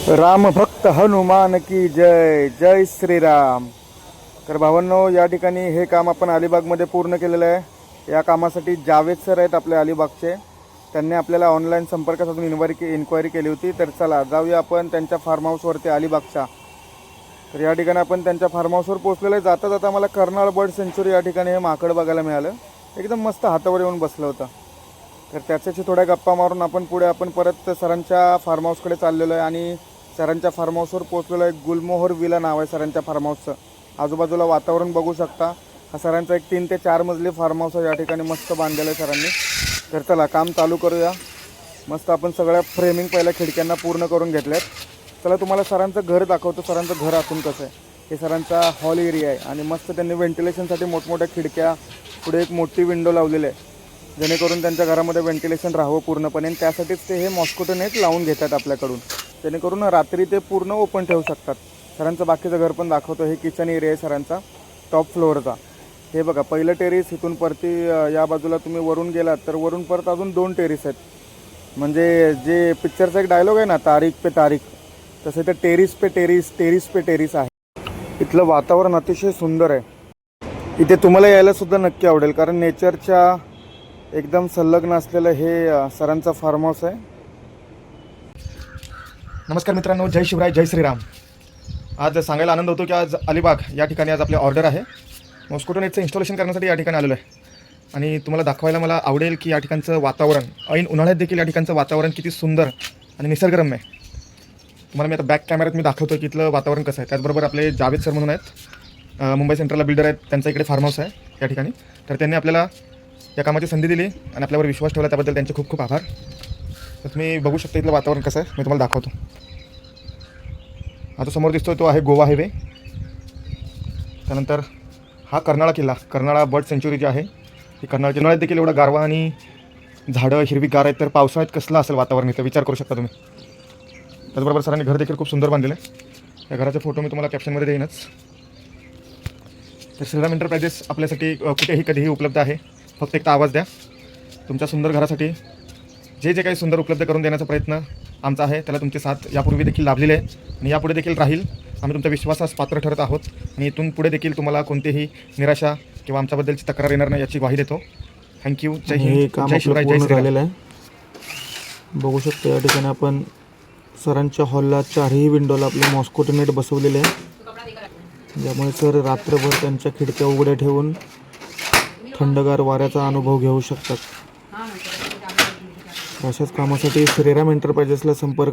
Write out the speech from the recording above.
राम भक्त हनुमान की जय जय श्रीराम। तर भावांनो, या ठिकाणी हे काम आपण अलिबागमध्ये पूर्ण केलेलं आहे। या कामासाठी जावेद सर आहेत आपले अलिबागचे। त्यांनी आपल्याला ऑनलाईन संपर्क साधून इन्क्वायरी केली होती। तर चला जाऊया आपण त्यांच्या फार्म हाऊसवरती अलिबागच्या। तर या ठिकाणी आपण त्यांच्या फार्म हाऊसवर पोहोचलेलो आहे। जाता जाता मला कर्नाळ बर्ड सेंच्युरी या ठिकाणी हे माकड बघायला मिळालं। एकदम मस्त हातावर येऊन बसलं होतं। तर त्याच्याशी थोड्या गप्पा मारून आपण परत सरांच्या फार्म हाऊसकडे चाललेलो आहे आणि सरांच्या फार्म हाऊसवर पोहोचलेलो आहे। गुलमोहर विला नाव आहे सरांच्या फार्म हाऊसचं। आजूबाजूला वातावरण बघू शकता। हा सरांचा एक 3 ते 4 मजली फार्म हाऊस आहे। या ठिकाणी मस्त बांधलेलं आहे सरांनी। तर चला काम चालू करूया। मस्त आपण सगळ्या फ्रेमिंग पहिल्या खिडक्यांना पूर्ण करून घेतल्यात। चला तुम्हाला सरांचं घर दाखवतो। सरांचं घर आतून कसं आहे। हे सरांचा हॉल एरिया आहे आणि मस्त त्यांनी व्हेंटिलेशनसाठी मोठमोठ्या खिडक्या, पुढे एक मोठी विंडो लावलेली आहे जेणेकरून त्यांच्या घरामध्ये व्हेंटिलेशन राहावं पूर्णपणे। आणि त्यासाठीच ते हे मॉस्किटो नेट लावून घेतात आपल्याकडून, जेणेकरून रात्री ते पूर्ण ओपन ठेवू शकतात। सरांचं बाकीचं घर पण दाखवतो। हे किचन एरिया आहे सरांचा टॉप फ्लोअरचा। हे बघा पहिलं टेरेस, इथून परती या बाजूला तुम्ही वरून गेलात तर वरून परत अजून 2 टेरेस आहेत। म्हणजे जे पिक्चरचा एक डायलॉग आहे ना, तारीख पे तारीख, तसं ते टेरिस पे टेरिस आहे। इथलं वातावरण अतिशय सुंदर आहे। इथे तुम्हाला यायला सुद्धा नक्की आवडेल, कारण नेचरच्या एकदम संलग्न असलेलं हे सरांचा फार्म हाऊस आहे। नमस्कार मित्रांनो, जय शिवराय, जय श्रीराम। आज सांगायला आनंद होतो की आज अलिबाग या ठिकाणी आज आपले ऑर्डर आहे। मॉस्किटो नेटचं इन्स्टॉलेशन करण्यासाठी या ठिकाणी आलेलो आहे आणि तुम्हाला दाखवायला मला आवडेल की या ठिकाणचं वातावरण, ऐन उन्हाळ्यात देखील या ठिकाणचं वातावरण किती सुंदर आणि निसर्गरम्य आहे। तुम्हाला मी आता बॅक कॅमेऱ्यात मी दाखवतो की इथलं वातावरण कसं आहे। त्याचबरोबर आपले जावेद सर म्हणून आहेत, मुंबई सेंट्रलला बिल्डर आहेत, त्यांचा इकडे फार्म हाऊस आहे या ठिकाणी। तर त्यांनी आपल्याला या कामाची संधी दिली आणि आपल्यावर विश्वास ठेवला, त्याबद्दल त्यांचे खूप खूप आभार। तर तुम्ही बघू शकता इथलं वातावरण कसं आहे, मी तुम्हाला दाखवतो। हा जो समोर दिसतो तो आहे गोवा हायवे। त्यानंतर हा कर्नाळा किल्ला, कर्नाळा बर्ड सेंच्युरी जी आहे ही कर्नाळा किल्ल्यात देखील एवढा गारवा आणि झाडं हिरवीगार आहेत। तर पावसाळ्यात कसलं असेल वातावरण इथं विचार करू शकता तुम्ही। त्याचबरोबर सरांनी घर देखील खूप सुंदर बांधलेलं आहे। या घराचे फोटो मी तुम्हाला कॅप्शनमध्ये देईनच। तर श्रीराम एंटरप्राइजेस आपल्यासाठी कुठेही कधीही उपलब्ध आहे। फक्त एक आवाज द्या। तुमच्या सुंदर घरासाठी जे काही सुंदर उपलब्ध करून देण्याचा प्रयत्न आमचा आहे, त्याला तुमची साथ यापूर्वी देखील लाभलेली आहे आणि यापुढे देखील राहील। आम्ही तुमच्या विश्वासास पात्र ठरत आहोत आणि इथून पुढे देखील तुम्हाला कोणतीही निराशा किंवा आमच्याबद्दलची तक्रार येणार नाही याची ग्वाही देतो। थँक्यू। जय हिंद, जय शिवराय, जय श्रीराम। आहे बघू शकतो या ठिकाणी आपण सरांच्या हॉलला 4ही विंडोला आपले मॉस्किटो नेट बसवलेले आहे, ज्यामुळे सर रात्रभर त्यांच्या खिडक्या उघड्या ठेवून थंडगार वाऱ्याचा अनुभव घेऊ शकतात। अशाच कामासाठी श्रीराम एंटरप्राइजेसला संपर्क